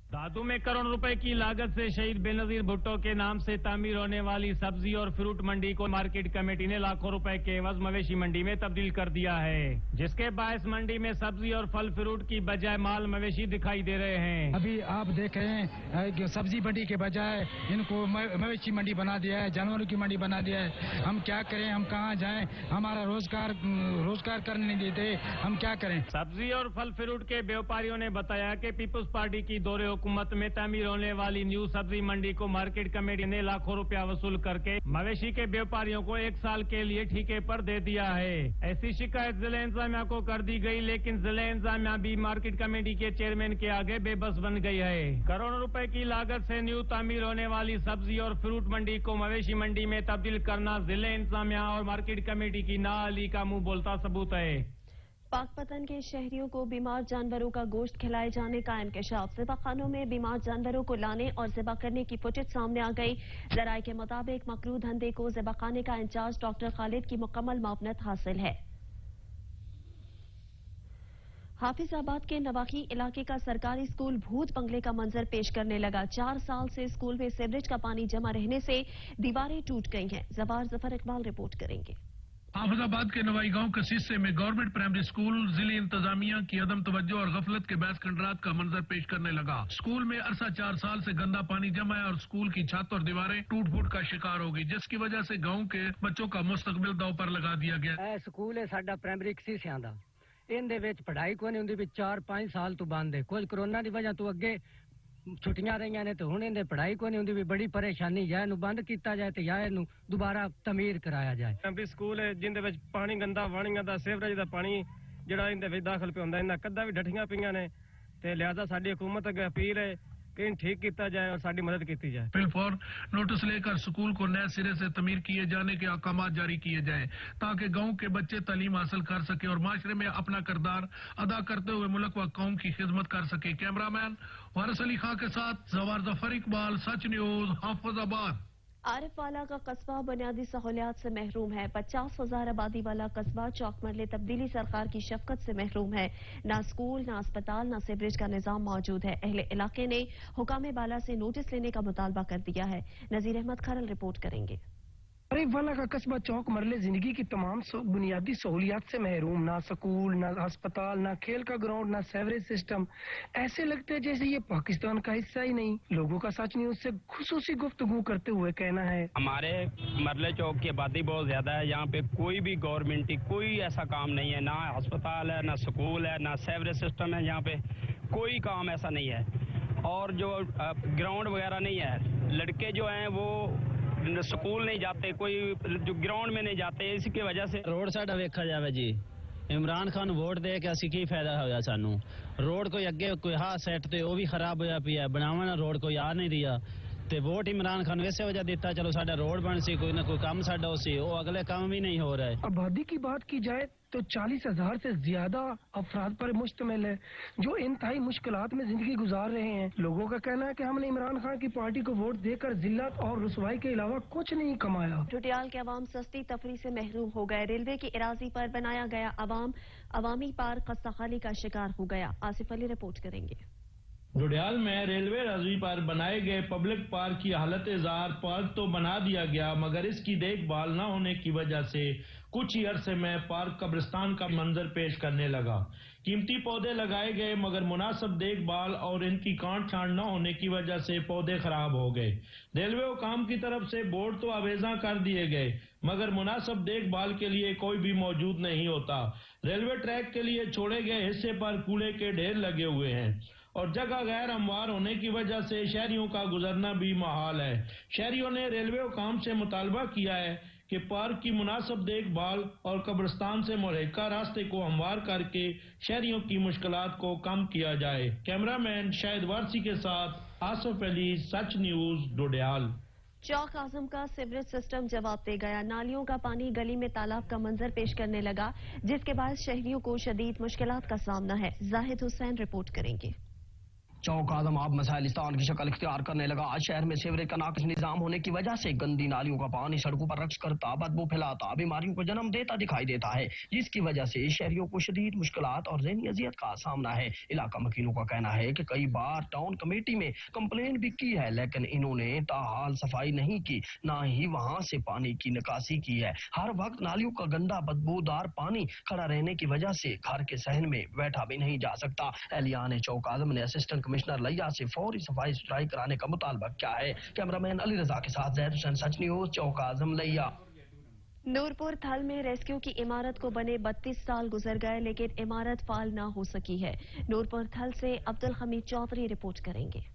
दादू में करोड़ रुपए की लागत से शहीद बेनजीर भुट्टो के नाम से तामीर होने वाली सब्जी और फ्रूट मंडी को मार्केट कमेटी ने लाखों रुपए के एवज मवेशी मंडी में तब्दील कर दिया है, जिसके बायस मंडी में सब्जी और फल फ्रूट की बजाय माल मवेशी दिखाई दे रहे हैं। अभी आप देख रहे हैं कि सब्जी मंडी के बजाय इनको मवेशी मंडी बना दिया है, जानवरों की मंडी बना दिया है। हम क्या करें, हम कहाँ जाएं, हमारा रोजगार करने नहीं देते, हम क्या करें। सब्जी और फल फ्रूट के व्यापारियों ने बताया कि पीपुल्स पार्टी की दौरे हुकूमत में तामीर होने वाली न्यू सब्जी मंडी को मार्केट कमेटी ने लाखों रुपया वसूल करके मवेशी के व्यापारियों को 1 साल के लिए ठेके पर दे दिया है। ऐसी शिकायत जिला इंतजामिया को कर दी गई, लेकिन जिला इंतजामिया भी मार्केट कमेटी के चेयरमैन के आगे बेबस बन गई है। करोड़ों रुपए की लागत से न्यू तामीर होने वाली सब्जी और फ्रूट मंडी को मवेशी मंडी में तब्दील करना जिला इंतजामिया और मार्केट कमेटी की नाअहली का मुंह बोलता सबूत है। पाकपतन के शहरियों को बीमार जानवरों का गोश्त खिलाए जाने का इंकशाफ। ज़िबाखानों में बीमार जानवरों को लाने और ज़िबा करने की फुटेज सामने आ गई। ज़राए के मुताबिक मकरू धंधे को ज़िबाखाने का इंचार्ज डॉक्टर खालिद की मुकम्मल मावनत हासिल है। हाफिजाबाद के नवाखी इलाके का सरकारी स्कूल भूत बंगले का मंजर पेश करने लगा। 4 साल से स्कूल में सीवरेज का पानी जमा रहने से दीवारें टूट गई हैं। जवार जफर इकबाल रिपोर्ट करेंगे। हाफिजाबाद के नवाई गांव के हिस्से में गवर्नमेंट प्राइमरी स्कूल जिले इंतजामिया की अदम तवज्जो और गफलत के बैस खंडरात का मंजर पेश करने लगा। स्कूल में अरसा 4 साल से गंदा पानी जमा है और स्कूल की छत और दीवारें टूट फूट का शिकार हो गई, जिसकी वजह से गांव के बच्चों का मुस्तकबिल दाव पर लगा दिया गया। स्कूल है साडा प्राइमरी कसीसियां दा, इनदे विच पढ़ाई कोई नहीं हुंदी भी 4-5 साल तो बंद है। कुछ कोरोना की वजह तो अगे छुट्टियां रही ने, तो हुण इनदे पढ़ाई कोई नहीं हुंदी भी बड़ी परेशानी। या इनू बंद किया जाए तो या इनू दोबारा तमीर कराया जाए। प्राइमरी स्कूल है जिंदे विच पानी गंदा वाणियां दा सीवरेज दा पानी जिहड़ा इनदे विच दाखल पिया हुंदा, इन्हां कद्दां भी डठियां पईयां ने, ते लिहाजा साडी हुकूमत अगे अपील है कि इन ठीक किया जाए और साडी मदद की जाए। बिलफौर नोटिस लेकर स्कूल को नए सिरे से तमीर किए जाने के अहकाम जारी किए जाए ताकि गांव के बच्चे तालीम हासिल कर सके और माशरे में अपना किरदार अदा करते हुए मुल्क व कौम की खिदमत कर सके। कैमरामैन वारिस अली खां के साथ जवार जफर इकबाल, सच न्यूज, हाफिजाबाद। आरिफवाला का कस्बा बुनियादी सहूलियात से महरूम है। 50,000 आबादी वाला कस्बा चौक मरले तब्दीली सरकार की शफकत से महरूम है। ना स्कूल, ना अस्पताल, ना सीवरेज का निजाम मौजूद है। अहले इलाके ने हुकाम बाला से नोटिस लेने का मुतालबा कर दिया है। नजीर अहमद खरल रिपोर्ट करेंगे। आरिफवाला का कस्बा चौक मरले जिंदगी की तमाम बुनियादी सहूलियात से महरूम। ना स्कूल, ना अस्पताल, ना खेल का ग्राउंड, ना सेवरेज सिस्टम। ऐसे लगते है जैसे ये पाकिस्तान का हिस्सा ही नहीं। लोगों का सच न्यूज से खुसूसी गुफ्तगू करते हुए कहना है, हमारे मरले चौक की आबादी बहुत ज्यादा है, यहाँ पे कोई भी गवर्नमेंट कोई ऐसा काम नहीं है। ना अस्पताल है, ना स्कूल है, ना सेवरेज सिस्टम है, यहाँ पे कोई काम ऐसा नहीं है। और जो ग्राउंड वगैरह नहीं है, लड़के जो हैं वो स्कूल नहीं जाते, कोई जो ग्राउंड में नहीं जाते। इसकी वजह से रोड साडा वेखा जावे जी, इमरान खान वोट दे के असी की फायदा होया सानू। रोड कोई अगे कोई हाथ सेट ते वो भी खराब होया पिया, बनावना रोड कोई आ नहीं दिया ते वोट इमरान खान वैसे वजह देता चलो साडा रोड बन सी, कोई ना कोई काम साडा होसी, वो अगले काम भी नहीं हो रहा है। आबादी की बात की जाए तो 40,000 से ज्यादा अफराद पर मुश्तमिल है जो इंतहाई मुश्किलात में जिंदगी गुजार रहे हैं। लोगों का कहना है कि हमने इमरान खान की पार्टी को वोट देकर जिल्लत और रुसवाई के अलावा कुछ नहीं कमाया। टुटियाल के अवाम सस्ती तफरी से महरूम हो गए। रेलवे की इराजी पर बनाया गया अवामी पार्क कस्ताखाली का शिकार हो गया। आसिफ अली रिपोर्ट करेंगे। डोडियाल में रेलवे राजी पर बनाए गए पब्लिक पार्क की हालत जार पार्क तो बना दिया गया, मगर इसकी देखभाल न होने की वजह से कुछ ही अरसे में पार्क कब्रिस्तान का मंजर पेश करने लगा। कीमती पौधे लगाए गए मगर मुनासिब देखभाल और इनकी काट छांट न होने की वजह से पौधे खराब हो गए। रेलवे हुकाम की तरफ से बोर्ड तो आवेजा कर दिए गए मगर मुनासिब देखभाल के लिए कोई भी मौजूद नहीं होता। रेलवे ट्रैक के लिए छोड़े गए हिस्से पर कूड़े के ढेर लगे हुए हैं और जगह गैर हमवार होने की वजह से शहरियों का गुजरना भी महाल है। शहरियों ने रेलवे हुकाम से मुतालबा किया है कि पार्क की मुनासिब देखभाल और कब्रिस्तान से मुल्हिका रास्ते को हमवार करके शहरियों की मुश्किलात को कम किया जाए। कैमरामैन शाहिद वारसी के साथ आसिफ अली, सच न्यूज, डोडियाल। चौक आजम का सीवरेज सिस्टम जवाब दे गया। नालियों का पानी गली में तालाब का मंजर पेश करने लगा, जिसके बाद शहरियों को शदीद मुश्किलात का सामना है। जाहिद हुसैन रिपोर्ट करेंगे। चौक आजम आब मसाइलिस्तान की शक्ल इख्तियार करने लगा। आज शहर में सीवरेज का नाकिस निजाम होने की वजह से गंदी नालियों का पानी सड़कों पर रक्स करता, बदबू फैलाता, बीमारियों को जन्म देता दिखाई देता है, जिसकी वजह से शहरियों को शदीद मुश्किलात और ज़हनी अजियत का सामना है। इलाका वकीलों का कहना है कि कई बार टाउन कमेटी में कंप्लेन भी की है, लेकिन इन्होंने ताहाल सफाई नहीं की, ना ही वहाँ से पानी की निकासी की है। हर वक्त नालियों का गंदा बदबूदार पानी खड़ा रहने की वजह से घर के सहन में बैठा भी नहीं जा सकता। एहलियान चौक आजम ने असिस्टेंट कमिश्नर लिया से फौरी सफाई सुथराई कराने का मुतालबा किया है। कैमरामैन अली रजा के साथ जैद हुसैन, सच न्यूज़, चौक आजम लिया। नूरपुर थल में रेस्क्यू की इमारत को बने 32 साल गुजर गए, लेकिन इमारत फाल न हो सकी है। नूरपुर थल से अब्दुल हमीद चौधरी रिपोर्ट करेंगे।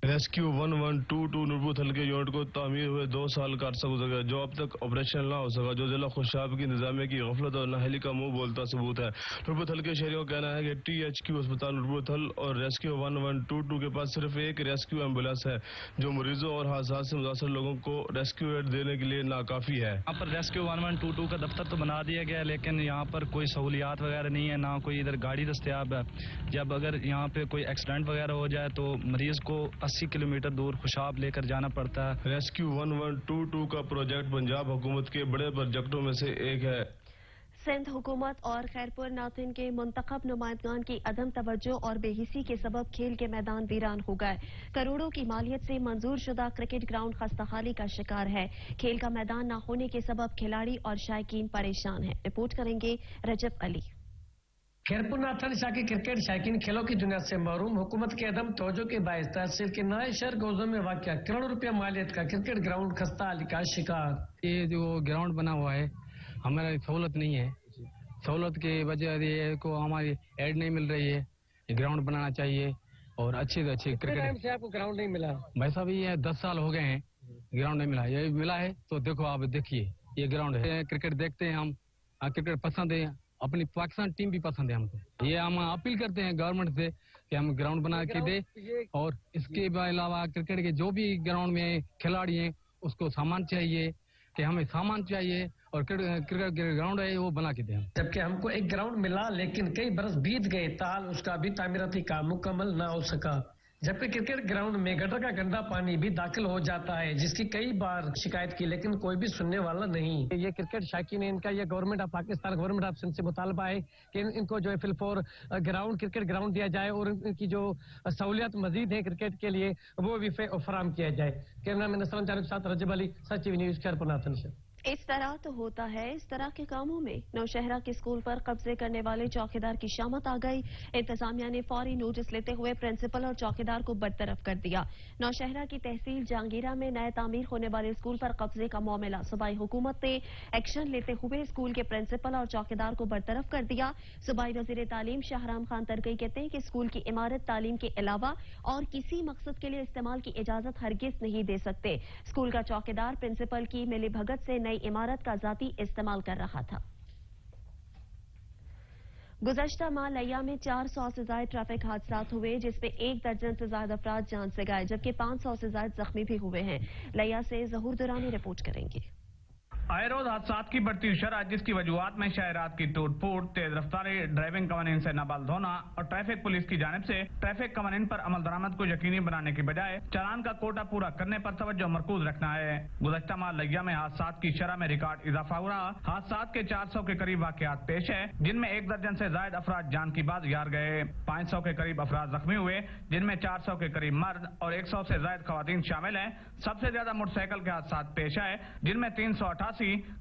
रेस्क्यू 1122 नूरपुर थल के यूनिट को तामीर हुए 2 साल का अरसा गुजर गया, जो अब तक ऑपरेशनल ना हो सका, जो जिला खुशाब की इंतजामिया की गफलत और नाहली का मुंह बोलता सबूत है। नूरपुर थल के शहरियों का कहना है कि THQ अस्पताल नूरपुर थल और रेस्क्यू 1122 के पास सिर्फ एक रेस्क्यू एम्बुलेंस है, जो मरीजों और हादसात से मुतासर लोगों को रेस्क्यू एड देने के लिए नाकाफी है। यहाँ पर रेस्क्यू 1122 का दफ्तर तो बना दिया गया है, लेकिन यहाँ पर कोई सहूलियात वगैरह नहीं है, ना कोई इधर गाड़ी दस्तयाब है। जब अगर यहाँ पे कोई एक्सीडेंट वगैरह हो जाए तो मरीज को 80 किलोमीटर दूर खुशाब लेकर जाना पड़ता है। रेस्क्यू 1122 का प्रोजेक्ट पंजाब हुकूमत के बड़े प्रोजेक्टों में से एक है। सिंध हुकूमत और खैरपुर नातिन के मुंतखब नुमाइंदगान की अदम तवज्जो और बेहिसी के सबब खेल के मैदान वीरान हो गए। करोड़ों की मालियत से मंजूर शुदा क्रिकेट ग्राउंड खस्ताहाली का शिकार है। खेल का मैदान न होने के सबब खिलाड़ी और शायकीन परेशान हैं। रिपोर्ट करेंगे रजब अली। खैरपुर नाथन शाह के क्रिकेट शायकीन खेलों की दुनिया से महरूम, हुकूमत के अदम तवज्जो के बायस तहसील के नए शहर गोजों में वाक़या करोड़ों रुपया मालियत का क्रिकेट ग्राउंड खस्ताहाली का शिकार। ये जो ग्राउंड बना हुआ है, हमारा सहूलत नहीं है। सहूलत की वजह से को हमारी एड नहीं मिल रही है। ग्राउंड बनाना चाहिए और अच्छे से अच्छे क्रिकेट से आपको ग्राउंड नहीं मिला? भाई साहब ये 10 साल हो गए हैं, ग्राउंड नहीं मिला। ये मिला है तो देखो, आप देखिए ये ग्राउंड है। क्रिकेट देखते हैं हम, क्रिकेट पसंद है, अपनी पाकिस्तान टीम भी पसंद है हमको। ये हम अपील करते हैं गवर्नमेंट से कि हम ग्राउंड बना के दे, और इसके अलावा क्रिकेट के जो भी ग्राउंड में खिलाड़ी हैं उसको सामान चाहिए, कि हमें सामान चाहिए, और क्रिकेट ग्राउंड है वो बना के दें। जबकि हमको एक ग्राउंड मिला, लेकिन कई बरस बीत गए, ताल उसका भी तामीराती काम मुकम्मल ना हो सका। जबकि क्रिकेट ग्राउंड में गटर का गंदा पानी भी दाखिल हो जाता है, जिसकी कई बार शिकायत की, लेकिन कोई भी सुनने वाला नहीं। ये क्रिकेट शायकीन है, इनका ये government of Pakistan, government of Sindh से मुतालबा है कि इनको जो है फिलफोर ग्राउंड, क्रिकेट ग्राउंड दिया जाए, और इनकी जो सहूलियत मजीद है क्रिकेट के लिए वो भी फराम किया जाए। कैमरामैन असलम जानब के साथ रजब अली, सच न्यूज़, खैरपुर नाथन से। इस तरह तो होता है, इस तरह के कामों में नौशहरा के स्कूल पर कब्जे करने वाले चौकीदार की शामत आ गई। इंतजामिया ने फौरी नोटिस लेते हुए प्रिंसिपल और चौकीदार को बरतरफ कर दिया। नौशहरा की तहसील जहांगीरा में नए तामीर होने वाले स्कूल पर कब्जे का मामला, सूबाई हुकूमत ने एक्शन लेते हुए स्कूल के प्रिंसिपल और चौकीदार को बरतरफ कर दिया। सूबाई वजीर तालीम शाहराम खान तरकई कहते हैं कि स्कूल की इमारत तालीम के अलावा और किसी मकसद के लिए इस्तेमाल की इजाजत हरगिज नहीं दे सकते। स्कूल का चौकीदार प्रिंसिपल की मिलीभगत से इमारत का जाती इस्तेमाल कर रहा था। गुज़श्ता माह लिया में 400 से ज्यादा ट्रैफिक हादसा हुए, जिसमें 1 दर्जन से ज्यादा अफराद जान से गए, जबकि 500 से ज्यादा जख्मी भी हुए हैं। लिया से जहूर दुरानी रिपोर्ट करेंगे। आए रोज हादसात की बढ़ती शरह, जिसकी वजूहात में शाहरात की टूट फूट, तेज रफ्तारी, ड्राइविंग कवानीन से नाबालिग होना और ट्रैफिक पुलिस की जानिब से ट्रैफिक कवानीन पर अमल दरामद को यकीनी बनाने की बजाय चालान का कोटा पूरा करने पर तवज्जो मरकूज रखना है। गुज़श्ता माह लिया में हादसात की शरह में रिकॉर्ड इजाफा हो रहा। हादसात के 400 के करीब वाकयात पेश है, जिनमें 1 दर्जन से ज्यादा अफराद जान की बात गुजार गए। 500 के करीब अफराद जख्मी हुए, जिनमें 400 के करीब मर्द और 100 से ज्यादा खवातीन शामिल हैं। सबसे ज्यादा मोटरसाइकिल के हादसात पेश आए, जिनमें 388,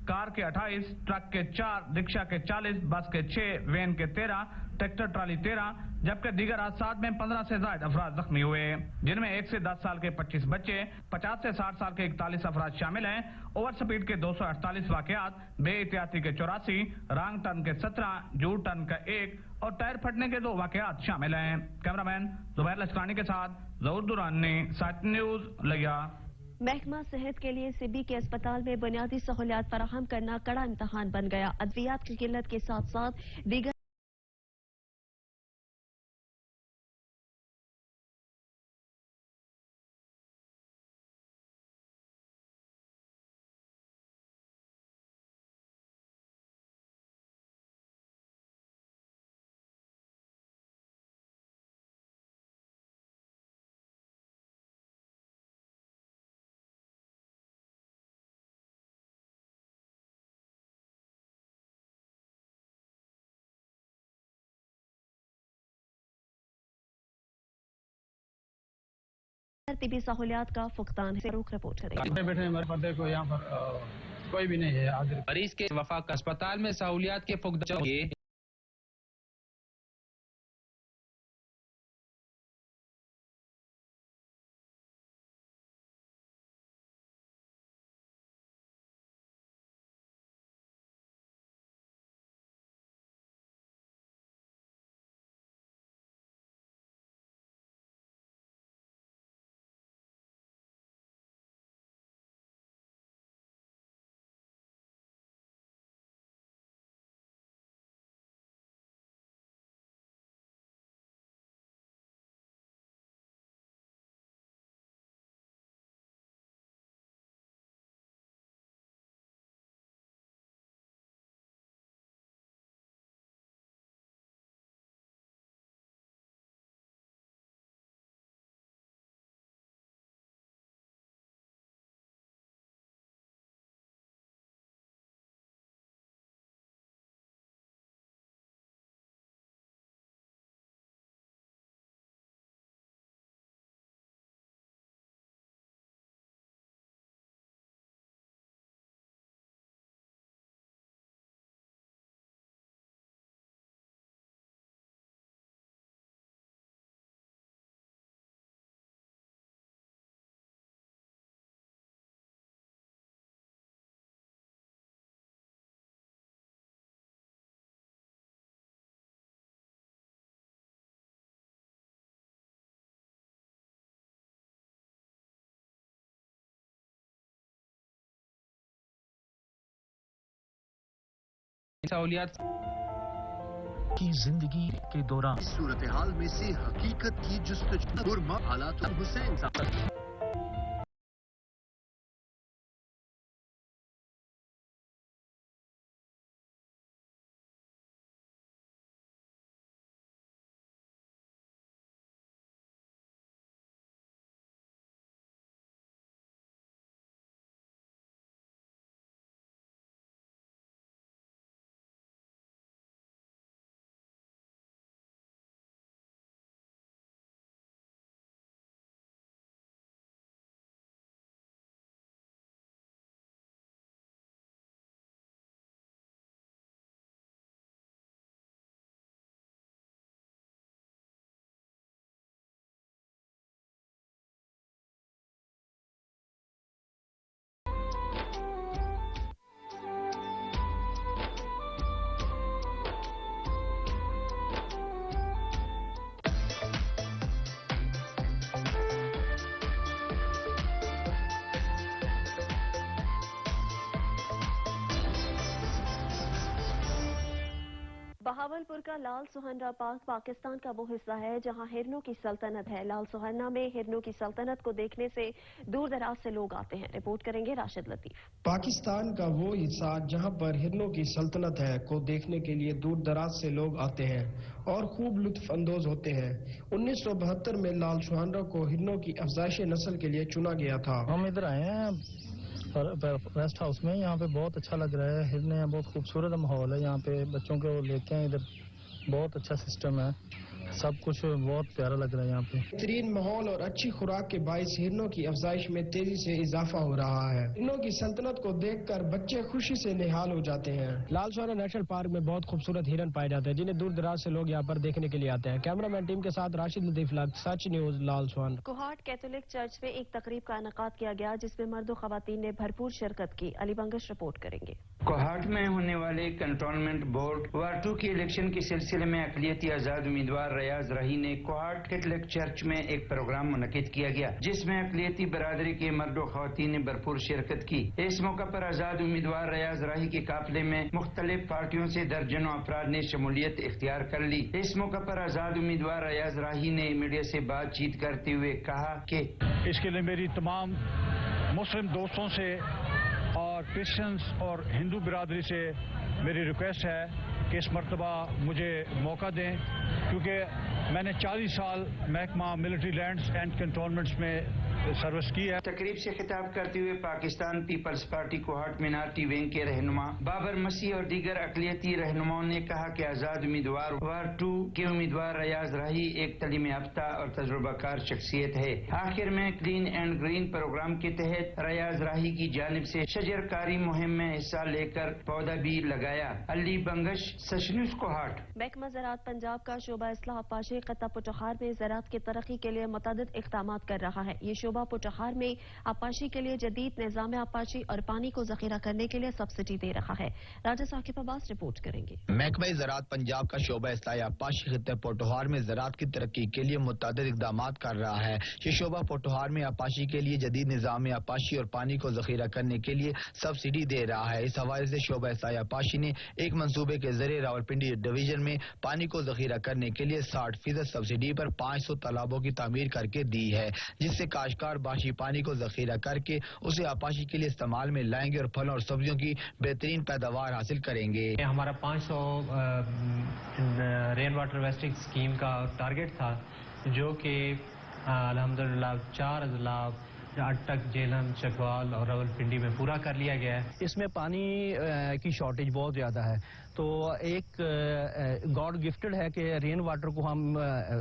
कार के 28, ट्रक के 4, रिक्शा के 40, बस के 6, वैन के 13, ट्रैक्टर ट्राली 13, जबकि दीगर हादसात में 15 से ज्यादा अफराद जख्मी हुए, जिनमें 1 से 10 साल के 25 बच्चे, 50 से 60 साल के 41 अफराद शामिल हैं। ओवर स्पीड के 248 वाकयात, बेइहतियाती के 84, रॉन्ग टर्न के 17, जू टर्न का 1 और टायर फटने के 2 वाकयात शामिल हैं। कैमरामैन जुबैर लश्करानी के साथ जहूर दुरानी, सच न्यूज़ लिया। महकमा सेहत के लिए सिबी के अस्पताल में बुनियादी सहूलियात फराहम करना कड़ा इम्तहान बन गया। अद्वियात की किल्लत के साथ साथ दीगर طبی سہولیات کا فقدان ہے۔ فاروق رپورٹ کریں گے۔ بیٹھے ہمارے پردے کو یہاں پر کوئی بھی نہیں ہے حاضر۔ مریض کے وفاق اسپتال میں سہولیات کے فقدان سہولیات کی زندگی کے دوران صورتحال میں سے حقیقت کی جستجو حالات حسین صاحب بہاولپور کا لال سہنرا پارک پاکستان کا وہ حصہ ہے جہاں ہرنوں کی سلطنت ہے۔ لال سہنرا میں ہرنوں کی سلطنت کو دیکھنے سے دور دراز سے لوگ آتے ہیں۔ رپورٹ کریں گے راشد لطیف۔ پاکستان کا وہ حصہ جہاں پر ہرنوں کی سلطنت ہے کو دیکھنے کے لیے دور دراز سے لوگ آتے ہیں اور خوب لطف اندوز ہوتے ہیں۔ 1972 میں لال سہنرا کو ہرنوں کی افزائش نسل کے لیے چنا گیا تھا۔ ہم ادھر آئے ہیں ریسٹ ہاؤس میں، یہاں پہ بہت اچھا لگ رہا ہے، ہرنے ہیں، بہت خوبصورت ماحول ہے یہاں پہ، بچوں کو لے کے ہیں ادھر، بہت اچھا سسٹم ہے، سب کچھ بہت پیارا لگ رہا ہے یہاں پہ۔ بہترین ماحول اور اچھی خوراک کے باعث ہرنوں کی افزائش میں تیزی سے اضافہ ہو رہا ہے۔ ہرنوں کی سلطنت کو دیکھ کر بچے خوشی سے نہال ہو جاتے ہیں۔ لال سہنرا نیشنل پارک میں بہت خوبصورت ہرن پائے جاتے ہیں جنہیں دور دراز سے لوگ یہاں پر دیکھنے کے لیے آتے ہیں۔ کیمرہ مین ٹیم کے ساتھ راشد لطیف، سچ نیوز، لال سہنرا۔ کوہاٹ کیتھولک چرچ میں ایک تقریب کا انعقاد کیا گیا جس میں مرد و خواتین نے بھرپور شرکت کی۔ علی بنگش رپورٹ کریں گے۔ کوہاٹ میں ہونے والے کنٹونمنٹ بورڈ وارڈ 2 کے الیکشن کے سلسلے میں اقلیتی آزاد امیدوار ریاض راہی نے کوہاٹ کیتھولک چرچ میں ایک پروگرام منعقد کیا گیا جس میں اقلیتی برادری کے مرد و خواتین نے بھرپور شرکت کی۔ اس موقع پر آزاد امیدوار ریاض راہی کے قافلے میں مختلف پارٹیوں سے درجنوں افراد نے شمولیت اختیار کر لی۔ اس موقع پر آزاد امیدوار ریاض راہی نے میڈیا سے بات چیت کرتے ہوئے کہا کہ اس کے لیے میری تمام مسلم دوستوں سے اور کرسچنز اور ہندو برادری سے میری ریکویسٹ ہے کہ اس مرتبہ مجھے موقع دیں، کیونکہ میں نے 40 سال محکمہ ملٹری لینڈز اینڈ کنٹونمنٹس میں सर्विस की है। तकरीब से खिताब करते हुए Pakistan Peoples Party Kohat minority wing के रहनुमा बाबर मसीह और दीगर अकलियती रहनुमाओं ने कहा कि आजाद उम्मीदवार वार्ड 2 के उम्मीदवार रियाज राही एक तालीम याफ्ता और तजुर्बाकार शख्सियत है। आखिर में क्लीन एंड ग्रीन प्रोग्राम के तहत रियाज राही की जानिब से शजरकारी मुहिम में हिस्सा लेकर पौधा भी लगाया। अली बंगश, सच न्यूज़ कोहाट। महकमा ज़राअत पंजाब का शोबा इस्लाह अपाशी खत्ता पुटहार में ज़राअत की तरक्की के लिए मुतअद्दिद इक़दाम कर रहा है। ये शोबा पुटहार में अपाशी के लिए जदीद निज़ाम अपाशी और पानी को ज़ख़ीरा करने के लिए सब्सिडी दे रहा है। राजा साकिब अब्बास रिपोर्ट करेंगे। महकमा ज़राअत पंजाब का शोबा इस्लाह अपाशी खत्ते पोटोहार में ज़राअत की तरक्की के लिए मुतअद्दिद इक़दाम कर रहा है। ये शोबा पोटोहार में अपाशी के लिए जदीद निज़ाम अपाशी और पानी को ज़ख़ीरा करने के लिए सब्सिडी दे रहा है। इस हवाले से शोबा इस्लाह अपाशी ने एक मंसूबे के जरिए रावलपिंडी डिवीजन में पानी को ज़ख़ीरा करने के लिए 60% सब्सिडी पर 500 तालाबों की तामीर करके दी है, जिससे काश्तकार बाशी पानी को ज़ख़ीरा करके उसे अपाशी के लिए इस्तेमाल में लाएंगे और फलों और सब्जियों की बेहतरीन पैदावार हासिल करेंगे। हमारा 500 रेन वाटर वेस्टिंग स्कीम का टारगेट था, जो कि अल्हम्दुलिल्लाह 4 अजला अटक, जेलम, चकवाल और रावलपिंडी में पूरा कर लिया गया है। इसमें पानी की शॉर्टेज बहुत ज़्यादा है, तो एक गॉड गिफ्टेड है कि रेन वाटर को हम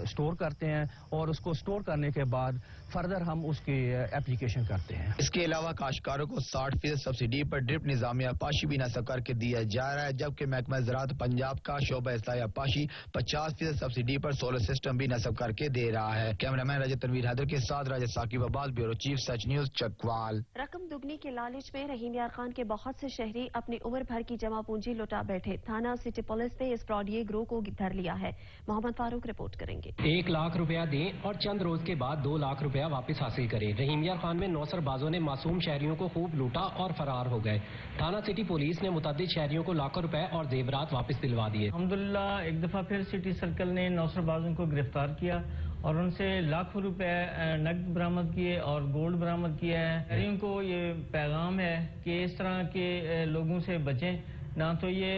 स्टोर करते हैं और उसको स्टोर करने के बाद फर्दर हम उसकी एप्लीकेशन करते हैं। इसके अलावा काश्तकारों को 60% सब्सिडी पर ड्रिप निज़ाम अपाशी भी नस्ब करके दिया जा रहा है, जबकि महकमा ज़राअत पंजाब का शोबा इस्लाह अपाशी 50% सब्सिडी पर सोलर सिस्टम भी नस्ब करके दे रहा है। कैमरामैन राजा तनवीर हैदर के साथ राजा साकिब अब्बास, ब्यूरो चीफ, सच न्यूज़, चकवाल। रकम दुगनी के लालच में रहीम यार खान के बहुत से शहरी अपनी उम्र भर की जमा पूंजी लुटा बैठे। थाना सिटी पुलिस ने इस फ्रॉडिये ग्रोह को धर लिया है। मोहम्मद फारूक रिपोर्ट करेंगे। 1 लाख रुपया दें और चंद रोज के बाद 2 लाख रुपया वापस हासिल करें। रहीम यार खान में नौसरबाजों ने मासूम शहरियों को खूब लूटा और फरार हो गए। थाना सिटी पुलिस ने मुतअद्दिद शहरियों को लाखों रुपए और जेवरात वापस दिलवा दिए। अल्हम्दुलिल्लाह एक दफा फिर सिटी सर्कल ने नौसरबाजों को गिरफ्तार किया और उनसे लाखों रुपए नकद बरामद किए और गोल्ड बरामद किया है। शहरियों को ये पैगाम है कि इस तरह के लोगों से बचें, ना तो ये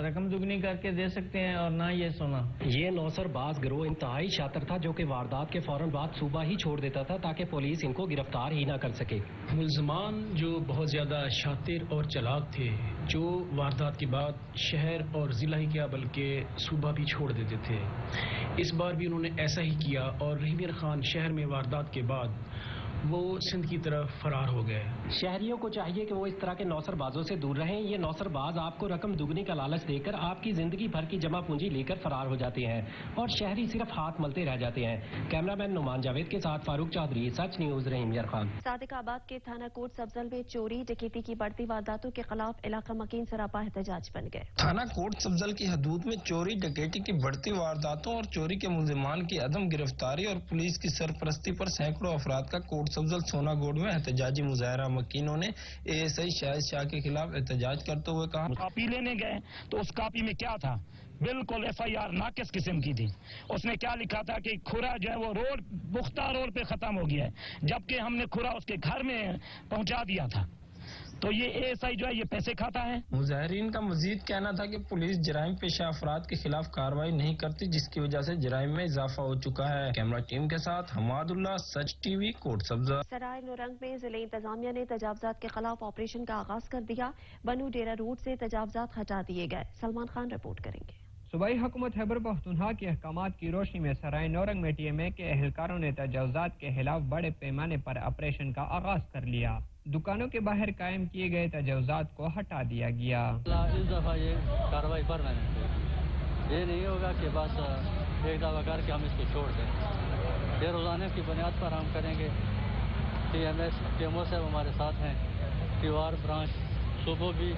रकम दुगनी करके दे सकते हैं और ना ये सोना। ये नौसरबाज गिरोह इंतहाई शातिर था, जो कि वारदात के फौरन बाद सुबह ही छोड़ देता था ताकि पुलिस इनको गिरफ्तार ही ना कर सके। मुल्ज़मान जो बहुत ज़्यादा शातिर और चालाक थे, जो वारदात के बाद शहर और ज़िला ही क्या बल्कि सूबा भी छोड़ देते थे, इस बार भी उन्होंने ऐसा ही किया और रहीम यार खान शहर में वारदात के बाद वो सिंध की तरफ फरार हो गए। शहरियों को चाहिए कि वो इस तरह के नौसरबाजों से दूर रहें। ये नौसरबाज आपको रकम दुगनी का लालच देकर आपकी जिंदगी भर की जमा पूंजी लेकर फरार हो जाते हैं और शहरी सिर्फ हाथ मलते रह जाते हैं। कैमरामैन नुमान जावेद के साथ फारूक चौधरी, सच न्यूज़, रहीम यार खान। सादिकाबाद के थाना कोट सब्जल में चोरी डकैती की बढ़ती वारदातों के खिलाफ इलाका मकीन सरापा एहतजाज बन गए। थाना कोट सब्जल की हदूद में चोरी डकैती की बढ़ती वारदातों और चोरी के मुलजिमान की अदम गिरफ्तारी और पुलिस की सरपरस्ती पर सैकड़ों अफराद का कोट सब्जल सोना गोड में एहतजाजी मुजाहरा। मकीनों ने एएसआई शाहिद शाह के खिलाफ एहतजाज करते हुए कहा, कॉपी लेने गए तो उस कॉपी में क्या था? बिल्कुल FIR नाकिस किस्म की थी। उसने क्या लिखा था कि खुरा जो है वो रोड पुख्ता रोड पे खत्म हो गया है, जबकि हमने खुरा उसके घर में पहुंचा दिया था। तो ये ASI जो है ये पैसे खाता है। मुजाहरीन का मजीद कहना था कि पुलिस जराइम पेशा अफराद के खिलाफ कार्रवाई नहीं करती, जिसकी वजह से जराइम में इजाफा हो चुका है। कैमरा टीम के साथ हमादुल्लाह, सच TV, कोट सब्जा। सराय नौरंग में जिले इंतजामिया ने तजावजात के खिलाफ ऑपरेशन का आगाज कर दिया। बनू डेरा रूट से तजावजात हटा दिए गए। सलमान खान रिपोर्ट करेंगे। सूबाई हुकूमत खैबर पख्तूनख्वा के अहकामात की रोशनी में सराय नौरंग में TMA के अहलकारों ने तजावजात के खिलाफ बड़े पैमाने पर ऑपरेशन का आगाज कर लिया। दुकानों के बाहर कायम किए गए तजावजात को हटा दिया गया। इस दफा ये कार्रवाई परमानेंट है, ये नहीं होगा कि बस एक दफा करके हम इसको छोड़ दें। ये रोजाना की बुनियाद पर हम करेंगे। TMO से हमारे साथ हैं, तिवार ब्रांच सुबह भी,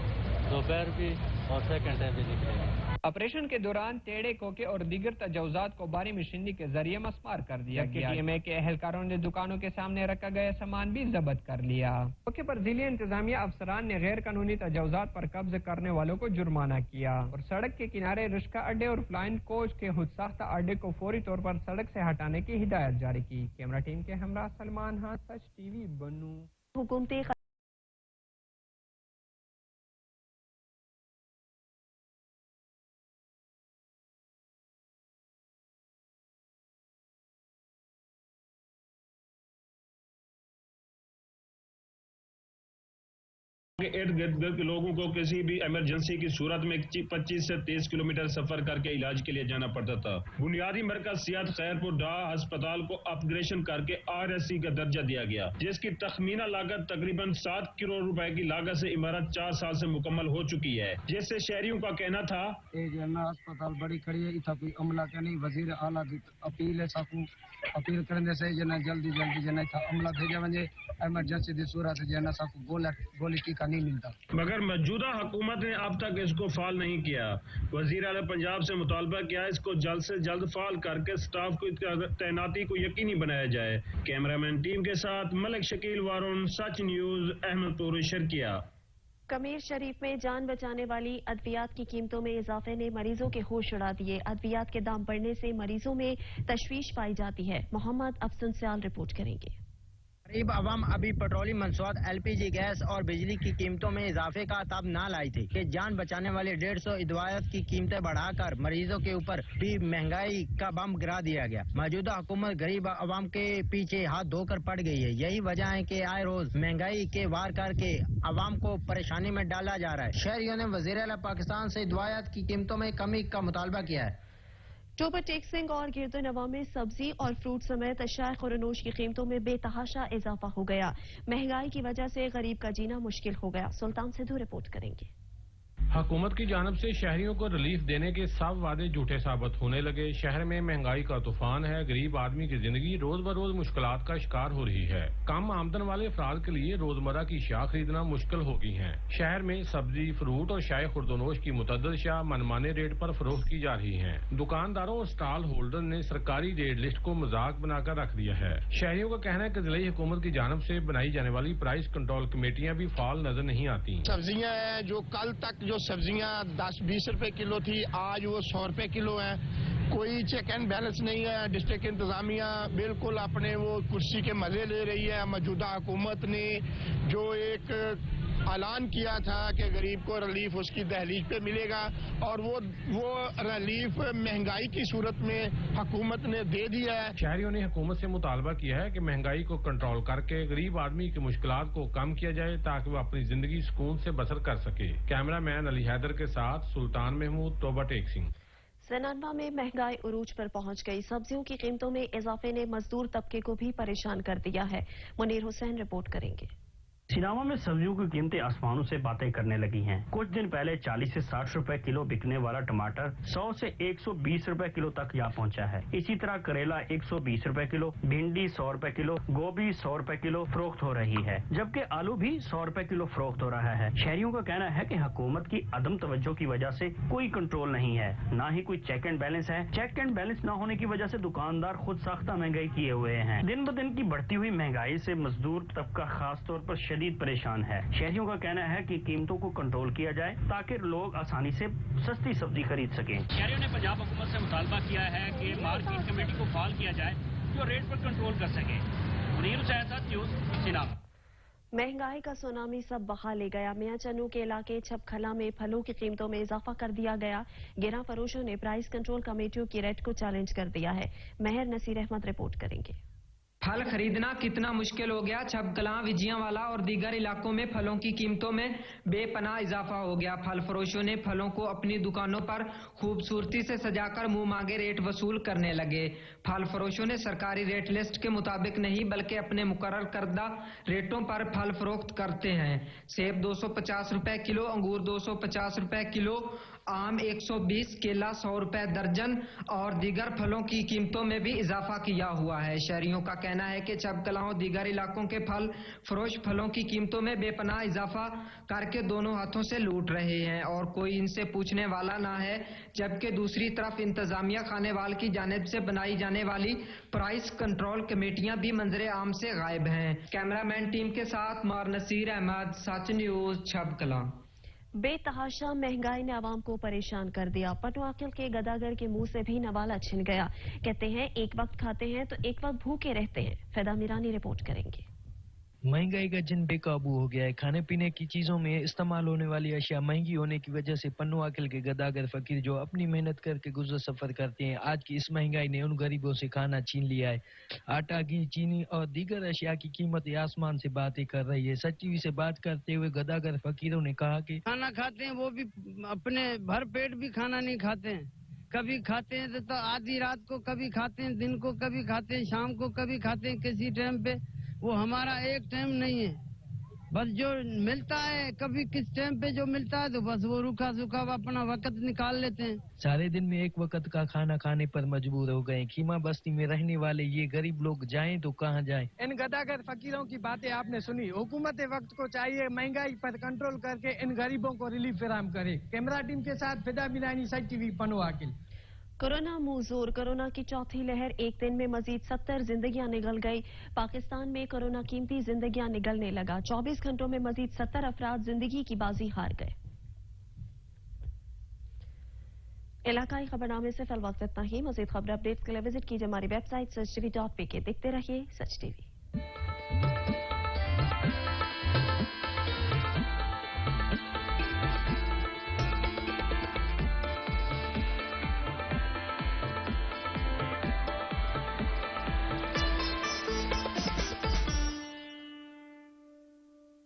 दोपहर भी और सेकंड टाइम भी निकलेंगे। ऑपरेशन के दौरान टेढ़े कोके और दीगर तजावजात को भारी मशीनरी के जरिए मस्मार कर दिया गया। TMA के अहलकारों ने दुकानों के सामने रखा गया सामान भी जब्त कर लिया। मौके पर जिले इंतजामिया अफसरान ने गैर कानूनी तजावजात पर कब्जे करने वालों को जुर्माना किया और सड़क के किनारे रिश्का अड्डे और फ्लाइंग कोच के खुद साख्ता अड्डे को फौरी तौर पर सड़क से हटाने की हिदायत जारी की। कैमरा टीम के हमरा सलमान खान, सच TV, बनू। हुकूमती ارد گرد کے لوگوں کو کسی بھی ایمرجنسی کی صورت میں 25 سے 30 کلومیٹر سفر کر کے علاج کے لیے جانا پڑتا تھا. بنیادی مرکز صحت خیرپور ڈاہ ہسپتال کو اپ گریڈیشن کر کے RSC کا درجہ دیا گیا، جس کی تخمینہ لاگت تقریباً 7 کروڑ روپے کی لاگت سے عمارت 4 سال سے مکمل ہو چکی ہے، جس سے شہریوں کا کہنا تھا ہسپتال بڑی کھڑی ہے، اتنا کوئی عملہ کا نہیں. وزیر اعلیٰ اپیل ہے ساکوں اپیل کرنے سے جنا جلدی جنا عملہ بھیجا وجے ایمرجنسی دی صورت جنا ساکوں گولی ٹیکا نہیں ملتا. مگر موجودہ حکومت نے اب تک اس کو فعال نہیں کیا. وزیر اعلیٰ پنجاب سے مطالبہ کیا اس کو جلد سے جلد فعال کر کے سٹاف کی تعیناتی کو یقینی بنایا جائے. کیمرامین ٹیم کے ساتھ ملک شکیل وارون، سچ نیوز، احمد پور شرکیہ. کمیر شریف میں جان بچانے والی ادویات کی قیمتوں میں اضافے نے مریضوں کے ہوش اڑا دیے. ادویات کے دام بڑھنے سے مریضوں میں تشویش پائی جاتی ہے. محمد افسن سیال رپورٹ کریں گے. غریب عوام ابھی پیٹرولیم منصوبات LPG گیس اور بجلی کی قیمتوں میں اضافے کا تاب نہ لائی تھی کہ جان بچانے والے 150 ادویات کی قیمتیں بڑھا کر مریضوں کے اوپر بھی مہنگائی کا بم گرا دیا گیا. موجودہ حکومت غریب عوام کے پیچھے ہاتھ دھو کر پڑ گئی ہے. یہی وجہ ہے کہ آئے روز مہنگائی کے وار کر کے عوام کو پریشانی میں ڈالا جا رہا ہے. شہریوں نے وزیر اعلیٰ پاکستان سے ادویات کی قیمتوں میں کمی کا مطالبہ کیا ہے. ٹوبر ٹیکسنگ اور گرد و نواح میں سبزی اور فروٹ سمیت اشیاء خورنوش کی قیمتوں میں بے تحاشا اضافہ ہو گیا. مہنگائی کی وجہ سے غریب کا جینا مشکل ہو گیا. سلطان سدھو رپورٹ کریں گے. حکومت کی جانب سے شہریوں کو ریلیف دینے کے سب وعدے جھوٹے ثابت ہونے لگے. شہر میں مہنگائی کا طوفان ہے. غریب آدمی کی زندگی روز بروز مشکلات کا شکار ہو رہی ہے. کم آمدن والے افراد کے لیے روزمرہ کی اشیاء خریدنا مشکل ہو گئی ہیں. شہر میں سبزی، فروٹ اور شائع خوردونوش کی متعدد اشیاء منمانے ریٹ پر فروخت کی جا رہی ہیں. دکانداروں اور اسٹال ہولڈر نے سرکاری ریٹ لسٹ کو مذاق بنا کر رکھ دیا ہے. شہریوں کا کہنا ہے کہ ضلعی حکومت کی جانب سے بنائی جانے والی پرائس کنٹرول کمیٹیاں بھی فعال نظر نہیں آتی. سبزیاں ہیں جو کل تک جو سبزیاں 10-20 روپے کلو تھی، آج وہ 100 روپے کلو ہے. کوئی چیک اینڈ بیلنس نہیں ہے. ڈسٹرکٹ انتظامیہ بالکل اپنے وہ کرسی کے مزے لے رہی ہے. موجودہ حکومت نے جو ایک اعلان کیا تھا کہ غریب کو ریلیف اس کی دہلیز پہ ملے گا، اور وہ ریلیف مہنگائی کی صورت میں حکومت نے دے دیا ہے. شہریوں نے حکومت سے مطالبہ کیا ہے کہ مہنگائی کو کنٹرول کر کے غریب آدمی کی مشکلات کو کم کیا جائے تاکہ وہ اپنی زندگی سکون سے بسر کر سکے. کیمرہ مین علی حیدر کے ساتھ سلطان محمود، توبہ ٹیکسنگ. سنانوا میں مہنگائی عروج پر پہنچ گئی. سبزیوں کی قیمتوں میں اضافے نے مزدور طبقے کو بھی پریشان کر دیا ہے. منیر حسین رپورٹ کریں گے. سنانوا میں سبزیوں کی قیمتیں آسمانوں سے باتیں کرنے لگی ہیں. کچھ دن پہلے 40 سے 60 روپے کلو بکنے والا ٹماٹر 100 سے 120 روپے کلو تک جا پہنچا ہے. اسی طرح کریلا 120 روپے کلو، بھنڈی 100 روپے کلو، گوبھی 100 روپے کلو فروخت ہو رہی ہے، جبکہ آلو بھی 100 روپے کلو فروخت ہو رہا ہے. شہریوں کا کہنا ہے کہ حکومت کی عدم توجہ کی وجہ سے کوئی کنٹرول نہیں ہے، نہ ہی کوئی چیک اینڈ بیلنس ہے. چیک اینڈ بیلنس نہ ہونے کی وجہ سے دکاندار خود ساختہ مہنگائی کیے ہوئے ہیں. دن بدن کی بڑھتی ہوئی مہنگائی سے مزدور طبقہ خاص طور پر شدید پریشان ہے. شہریوں کا کہنا ہے کہ قیمتوں کو کنٹرول کیا جائے تاکہ لوگ آسانی سے سستی سبزی خرید سکیں. شہریوں نے پنجاب حکومت سے مطالبہ کیا ہے کہ مارکیٹ کمیٹی کو فعال کیا جائے جو ریٹ پر کنٹرول کر سکے. منیر حسین، نیوز سنانوا. مہنگائی کا سونامی سب بہا لے گیا. میاں چنو کے علاقے چھپکھلا میں پھلوں کی قیمتوں میں اضافہ کر دیا گیا. گراں فروشوں نے پرائس کنٹرول کمیٹیوں کی ریٹ کو چیلنج کر دیا ہے. مہر نصیر احمد رپورٹ کریں گے. پھل خریدنا کتنا مشکل ہو گیا. چھپکلاں، وجیاں والا اور دیگر علاقوں میں پھلوں کی قیمتوں میں بے پناہ اضافہ ہو گیا. پھل فروشوں نے پھلوں کو اپنی دکانوں پر خوبصورتی سے سجا کر منہ مانگے ریٹ وصول کرنے لگے. پھل فروشوں نے سرکاری ریٹ لسٹ کے مطابق نہیں بلکہ اپنے مقرر کردہ ریٹوں پر پھل فروخت کرتے ہیں. سیب 250 روپے کلو، انگور 250 روپے کلو، آم 120، کیلا 100 روپے درجن اور دیگر پھلوں کی قیمتوں میں بھی اضافہ کیا ہوا ہے. شہریوں کا کہنا ہے کہ چھپکلاں دیگر علاقوں کے پھل فروش پھلوں کی قیمتوں میں بے پناہ اضافہ کر کے دونوں ہاتھوں سے لوٹ رہے ہیں اور کوئی ان سے پوچھنے والا نہ ہے، جبکہ دوسری طرف انتظامیہ خانے وال کی جانب سے بنائی جانے والی پرائس کنٹرول کمیٹیاں بھی منظر عام سے غائب ہیں. کیمرہ مین ٹیم کے ساتھ مار نصیر احمد، سچ نیوز، چھپکلاں. بے تحاشا مہنگائی نے عوام کو پریشان کر دیا. پٹواکل کے گداگر کے منہ سے بھی نوالا چھن گیا. کہتے ہیں ایک وقت کھاتے ہیں تو ایک وقت بھوکے رہتے ہیں. فیدا میرانی رپورٹ کریں گے. महंगाई का जिन बेकाबू हो गया है। खाने पीने की चीजों में इस्तेमाल होने वाली अशिया महंगी होने की वजह से पन्नू आकिल के गदागर फकीर जो अपनी मेहनत करके गुजर सफर करते हैं, आज की इस महंगाई ने उन गरीबों से खाना छीन लिया है। आटा, घी, चीनी और दीगर अशिया की कीमत आसमान से बातें कर रही है। सच टीवी से बात करते हुए गदागर फकीरों ने कहा कि खाना खाते हैं वो भी अपने भर पेट भी खाना नहीं खाते हैं। कभी खाते हैं तो आधी रात को, कभी खाते हैं दिन को, कभी खाते हैं शाम को, कभी खाते हैं किसी टाइम पे। वो हमारा एक टाइम नहीं है, बस जो मिलता है कभी किस टाइम पे जो मिलता है तो बस वो रूखा सूखा अपना वक्त निकाल लेते हैं। सारे दिन में एक वक्त का खाना खाने पर मजबूर हो गए। खीमा बस्ती में रहने वाले ये गरीब लोग जाएं तो कहां जाएं? इन गदागर फकीरों की बातें आपने सुनी। हुकूमत वक्त को चाहिए महंगाई पर कंट्रोल करके इन गरीबों को रिलीफ फराहम करे। कैमरा टीम के साथ फिदा मिलानी, सच टीवी, पन्नू आकिल। कोरोना मुंहजोर। कोरोना की चौथी लहर, एक दिन में मजीद 70 जिंदगियां निगल गई। पाकिस्तान में कोरोना कीमती जिंदगियां निगलने लगा। 24 घंटों में मजीद 70 अफराद जिंदगी की बाजी हार गए। इलाकाई खबरनामे से फिल वक्त इतना ही। मजीद खबर अपडेट्स के लिए विजिट कीजिए हमारी वेबसाइट sachTV.pk। देखते रहिए सच टीवी।